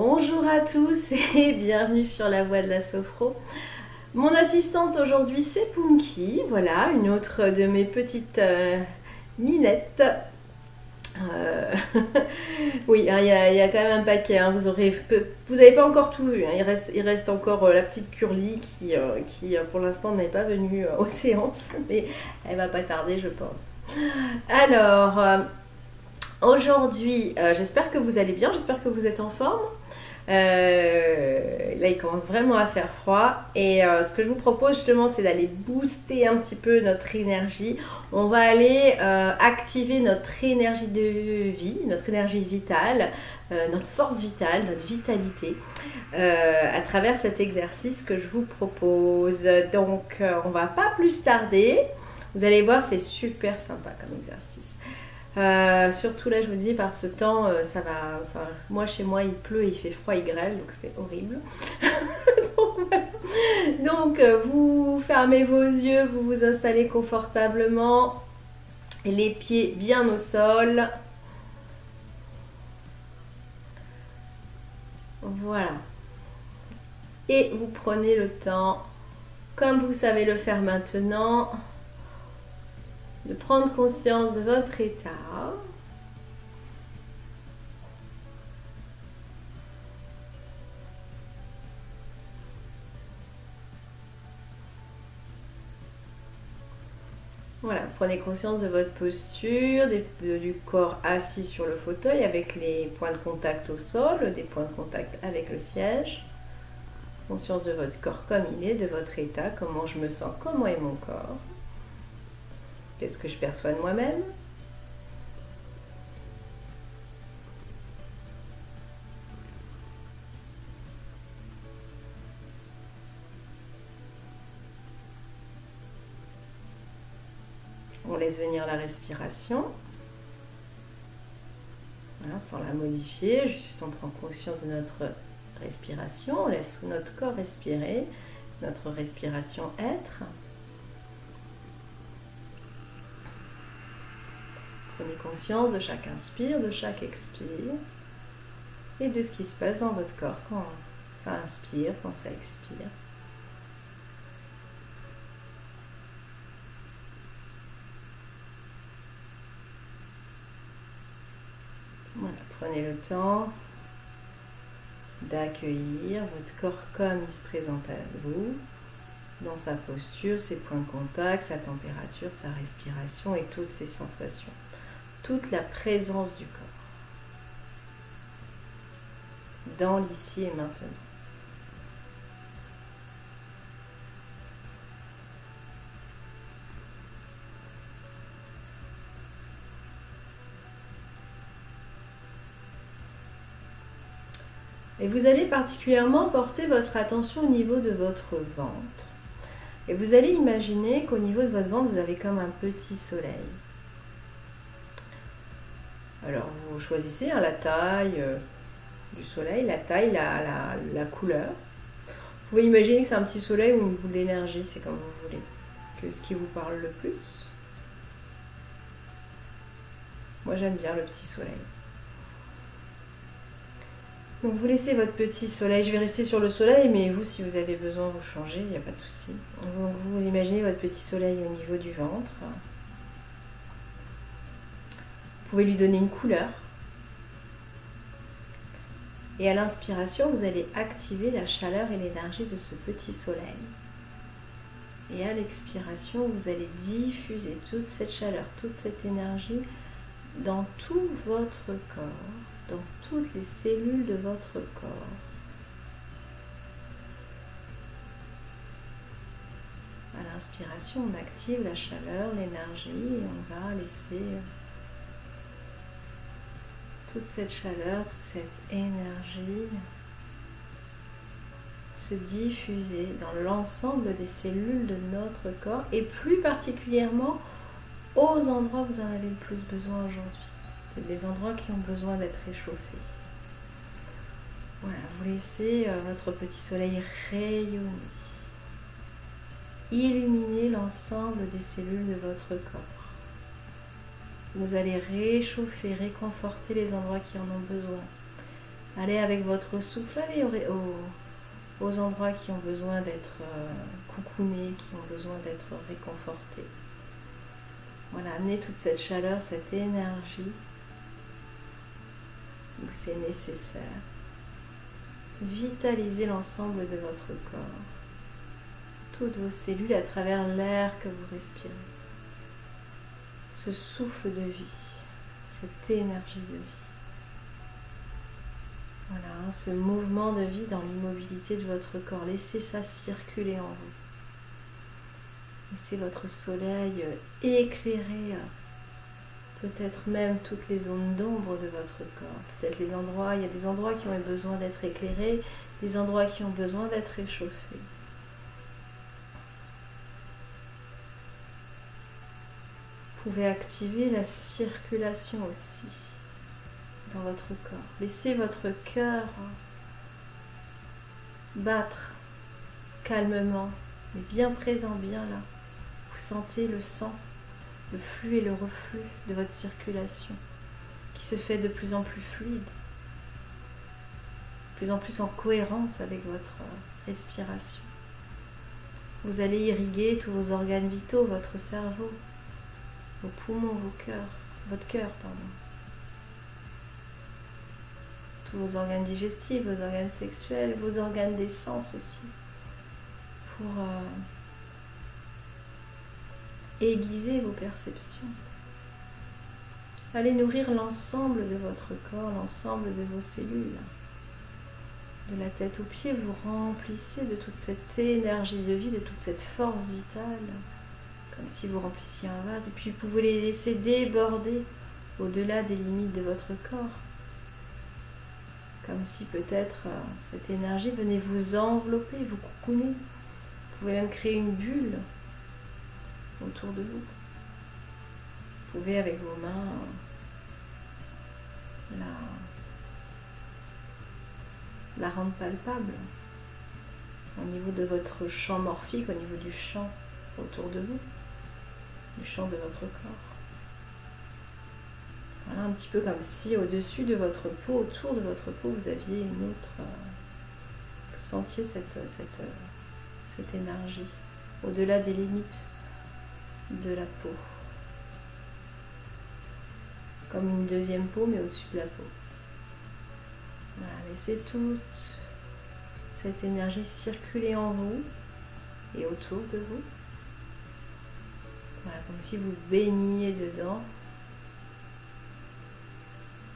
Bonjour à tous et bienvenue sur la voie de la sophro. Mon assistante aujourd'hui c'est Punky, voilà, une autre de mes petites minettes. Oui, il y a quand même un paquet, hein. Vous n'avez pas encore tout vu, hein. Il reste encore la petite Curly qui pour l'instant n'est pas venue aux séances, mais elle va pas tarder je pense. Alors, aujourd'hui, j'espère que vous allez bien, j'espère que vous êtes en forme. Là il commence vraiment à faire froid et ce que je vous propose justement c'est d'aller booster un petit peu notre énergie. On va aller activer notre énergie de vie, notre énergie vitale, notre force vitale, notre vitalité à travers cet exercice que je vous propose. Donc on va pas plus tarder, vous allez voir c'est super sympa comme exercice. Surtout là je vous dis par ce temps ça va, enfin, moi chez moi il pleut, il fait froid, il grêle donc c'est horrible. Donc vous fermez vos yeux, vous vous installez confortablement, les pieds bien au sol. Voilà. Et vous prenez le temps, comme vous savez le faire maintenant, de prendre conscience de votre état. Voilà, prenez conscience de votre posture, du corps assis sur le fauteuil avec les points de contact au sol, des points de contact avec le siège. Conscience de votre corps comme il est, de votre état, comment je me sens, comment est mon corps. Qu'est-ce que je perçois de moi-même? On laisse venir la respiration. Voilà, sans la modifier, juste on prend conscience de notre respiration, on laisse notre corps respirer, notre respiration être. Prenez conscience de chaque inspire, de chaque expire et de ce qui se passe dans votre corps quand ça inspire, quand ça expire. Voilà, prenez le temps d'accueillir votre corps comme il se présente à vous, dans sa posture, ses points de contact, sa température, sa respiration et toutes ses sensations. Toute la présence du corps dans l'ici et maintenant. Et vous allez particulièrement porter votre attention au niveau de votre ventre. Et vous allez imaginer qu'au niveau de votre ventre, vous avez comme un petit soleil. Alors vous choisissez la taille du soleil, la taille, la couleur. Vous pouvez imaginer que c'est un petit soleil ou une boule d'énergie, c'est comme vous voulez. Ce qui vous parle le plus. Moi j'aime bien le petit soleil. Donc vous laissez votre petit soleil, je vais rester sur le soleil, mais vous si vous avez besoin vous changez, il n'y a pas de souci. Vous imaginez votre petit soleil au niveau du ventre. Vous pouvez lui donner une couleur. Et à l'inspiration, vous allez activer la chaleur et l'énergie de ce petit soleil. Et à l'expiration, vous allez diffuser toute cette chaleur, toute cette énergie dans tout votre corps, dans toutes les cellules de votre corps. À l'inspiration, on active la chaleur, l'énergie et on va laisser toute cette chaleur, toute cette énergie se diffuser dans l'ensemble des cellules de notre corps et plus particulièrement aux endroits où vous en avez le plus besoin aujourd'hui. C'est des endroits qui ont besoin d'être réchauffés. Voilà, vous laissez votre petit soleil rayonner, illuminer l'ensemble des cellules de votre corps. Vous allez réchauffer, réconforter les endroits qui en ont besoin Allez avec votre souffle, allez aux endroits qui ont besoin d'être coucounés, qui ont besoin d'être réconfortés. Voilà, amenez toute cette chaleur, cette énergie où c'est nécessaire. Vitalisez l'ensemble de votre corps, toutes vos cellules à travers l'air que vous respirez. Ce souffle de vie, cette énergie de vie. Voilà, ce mouvement de vie dans l'immobilité de votre corps. Laissez ça circuler en vous. Laissez votre soleil éclairer peut-être même toutes les zones d'ombre de votre corps. Peut-être les endroits, il y a des endroits qui ont besoin d'être éclairés, des endroits qui ont besoin d'être réchauffés. Vous pouvez activer la circulation aussi dans votre corps. Laissez votre cœur battre calmement, mais bien présent, bien là. Vous sentez le sang, le flux et le reflux de votre circulation qui se fait de plus en plus fluide, de plus en plus en cohérence avec votre respiration. Vous allez irriguer tous vos organes vitaux, votre cerveau, vos poumons, votre cœur, pardon. Tous vos organes digestifs, vos organes sexuels, vos organes des sens aussi, pour aiguiser vos perceptions. Allez nourrir l'ensemble de votre corps, l'ensemble de vos cellules. De la tête aux pieds, vous remplissez de toute cette énergie de vie, de toute cette force vitale, comme si vous remplissiez un vase. Et puis vous pouvez les laisser déborder au-delà des limites de votre corps. Comme si peut-être cette énergie venait vous envelopper, vous coucouner. Vous pouvez même créer une bulle autour de vous. Vous pouvez avec vos mains la rendre palpable au niveau de votre champ morphique, au niveau du champ autour de vous, du champ de votre corps. Voilà, un petit peu comme si au-dessus de votre peau, autour de votre peau, vous aviez une autre... vous sentiez cette énergie au-delà des limites de la peau. Comme une deuxième peau, mais au-dessus de la peau. Voilà, laissez toute cette énergie circuler en vous et autour de vous. Voilà, comme si vous baigniez dedans.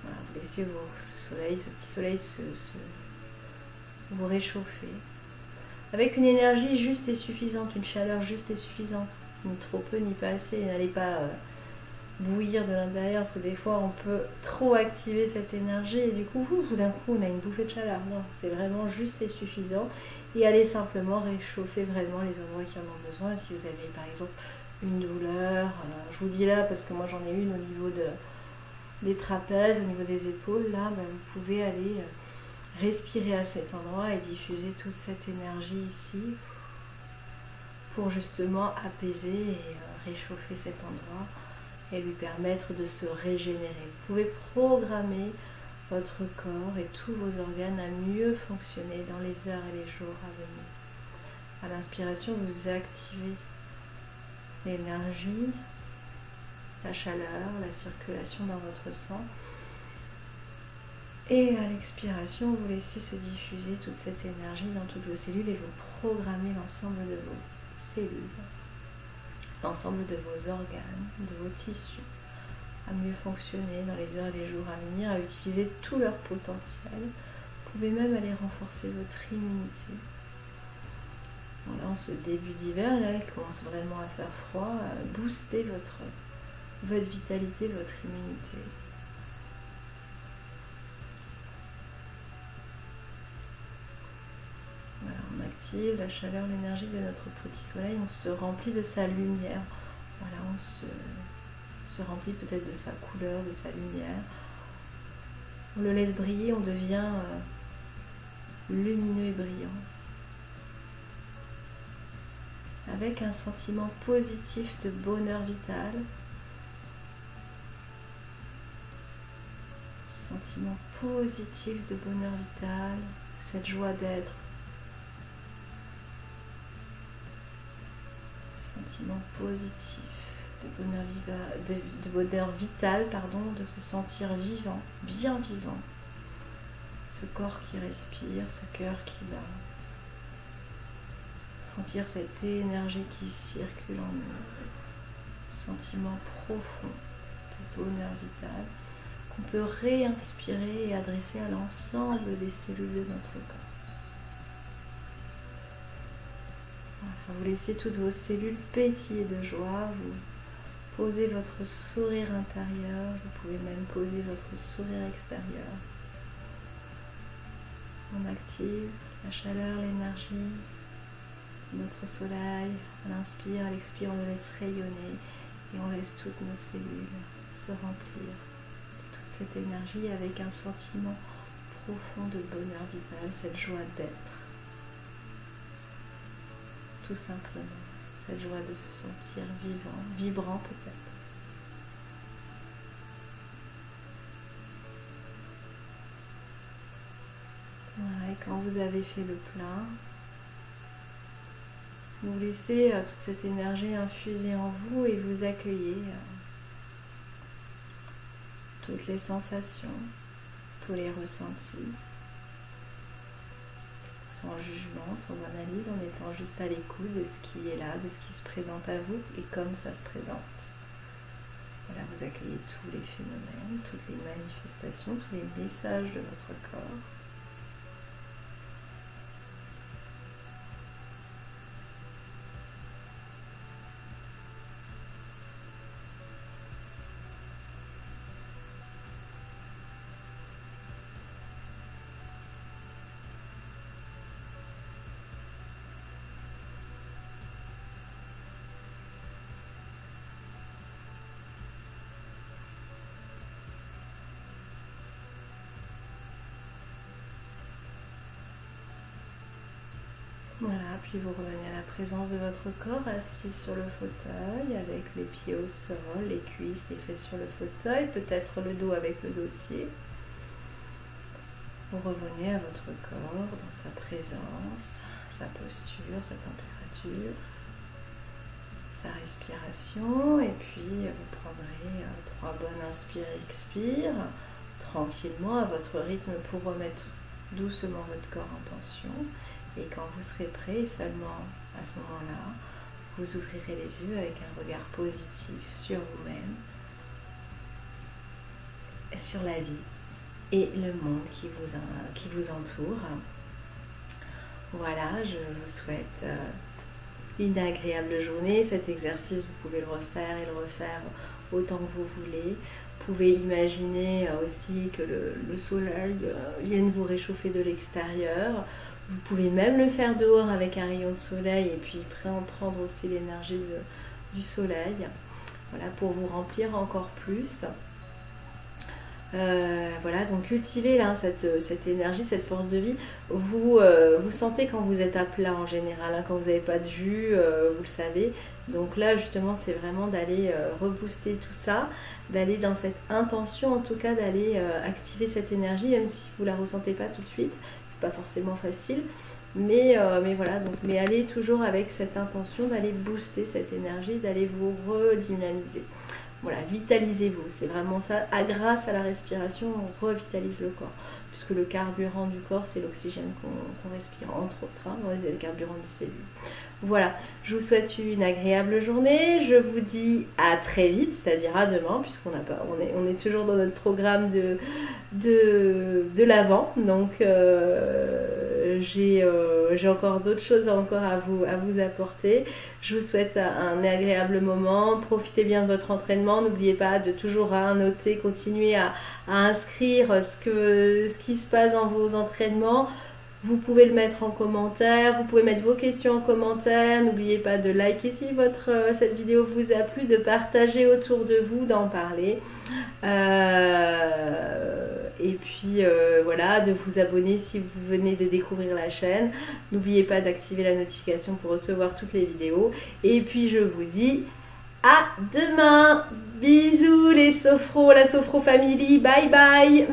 Voilà, vous laissez ce petit soleil vous réchauffer. Avec une énergie juste et suffisante, une chaleur juste et suffisante. Ni trop peu, ni pas assez. N'allez pas bouillir de l'intérieur, parce que des fois on peut trop activer cette énergie et du coup, tout d'un coup, on a une bouffée de chaleur. Non, c'est vraiment juste et suffisant. Et allez simplement réchauffer vraiment les endroits qui en ont besoin. Si vous avez par exemple une douleur, je vous dis là parce que moi j'en ai une au niveau des trapèzes, au niveau des épaules, là, vous pouvez aller respirer à cet endroit et diffuser toute cette énergie ici pour justement apaiser et réchauffer cet endroit et lui permettre de se régénérer. Vous pouvez programmer votre corps et tous vos organes à mieux fonctionner dans les heures et les jours à venir. À l'inspiration, vous activez l'énergie, la chaleur, la circulation dans votre sang. Et à l'expiration, vous laissez se diffuser toute cette énergie dans toutes vos cellules et vous programmez l'ensemble de vos cellules, l'ensemble de vos organes, de vos tissus, à mieux fonctionner dans les heures et les jours à venir, à utiliser tout leur potentiel. Vous pouvez même aller renforcer votre immunité. Voilà, en ce début d'hiver, là, il commence vraiment à faire froid, booster votre vitalité, votre immunité. Voilà, on active la chaleur, l'énergie de notre petit soleil, on se remplit de sa lumière. Voilà, on se remplit peut-être de sa couleur, de sa lumière. On le laisse briller, on devient lumineux et brillant. Avec un sentiment positif de bonheur vital. Ce sentiment positif de bonheur vital, cette joie d'être. Sentiment positif de bonheur vital, pardon, de se sentir vivant, bien vivant. Ce corps qui respire, ce cœur qui bat. Sentir cette énergie qui circule en nous. Sentiment profond de bonheur vital qu'on peut réinspirer et adresser à l'ensemble des cellules de notre corps. Vous laissez toutes vos cellules pétiller de joie, vous posez votre sourire intérieur, vous pouvez même poser votre sourire extérieur. On active la chaleur, l'énergie, notre soleil. À l'inspire, à l'expire, on le laisse rayonner et on laisse toutes nos cellules se remplir de toute cette énergie avec un sentiment profond de bonheur vital, cette joie d'être. Tout simplement, cette joie de se sentir vivant, vibrant peut-être. Voilà, et quand vous avez fait le plein, vous laissez toute cette énergie infuser en vous et vous accueillez toutes les sensations, tous les ressentis. Sans jugement, sans analyse, en étant juste à l'écoute de ce qui est là, de ce qui se présente à vous et comme ça se présente. Voilà, vous accueillez tous les phénomènes, toutes les manifestations, tous les messages de votre corps. Voilà, puis vous revenez à la présence de votre corps, assis sur le fauteuil, avec les pieds au sol, les cuisses, les fesses sur le fauteuil, peut-être le dos avec le dossier. Vous revenez à votre corps, dans sa présence, sa posture, sa température, sa respiration, et puis vous prendrez 3 bonnes inspire-expire, tranquillement à votre rythme pour remettre doucement votre corps en tension. Et quand vous serez prêt, seulement à ce moment-là, vous ouvrirez les yeux avec un regard positif sur vous-même, sur la vie et le monde qui vous entoure. Voilà, je vous souhaite une agréable journée. Cet exercice, vous pouvez le refaire et le refaire autant que vous voulez. Vous pouvez imaginer aussi que le soleil vienne vous réchauffer de l'extérieur. Vous pouvez même le faire dehors avec un rayon de soleil et puis prendre aussi l'énergie du soleil. Voilà, pour vous remplir encore plus. Voilà, donc cultivez là, cette énergie, cette force de vie. Vous sentez quand vous êtes à plat en général, hein, quand vous n'avez pas de jus, vous le savez. Donc là justement c'est vraiment d'aller rebooster tout ça, d'aller dans cette intention en tout cas, d'aller activer cette énergie, même si vous ne la ressentez pas tout de suite. C'est pas forcément facile, mais voilà, donc, mais allez toujours avec cette intention d'aller booster cette énergie, d'aller vous redynamiser. Voilà, vitalisez-vous, c'est vraiment ça. Grâce à la respiration, on revitalise le corps, puisque le carburant du corps, c'est l'oxygène qu'on respire, entre autres, hein, le carburant du cellule. Voilà, je vous souhaite une agréable journée. Je vous dis à très vite, c'est-à-dire à demain, puisqu'on est toujours dans notre programme de l'Avent. Donc j'ai encore d'autres choses à vous apporter. Je vous souhaite un agréable moment. Profitez bien de votre entraînement. N'oubliez pas de toujours noter, continuer à inscrire ce qui se passe dans vos entraînements. Vous pouvez le mettre en commentaire, vous pouvez mettre vos questions en commentaire. N'oubliez pas de liker si cette vidéo vous a plu, de partager autour de vous, d'en parler. Et puis voilà, de vous abonner si vous venez de découvrir la chaîne. N'oubliez pas d'activer la notification pour recevoir toutes les vidéos. Et puis je vous dis à demain. Bisous les sophros, la Sophro Family. Bye bye.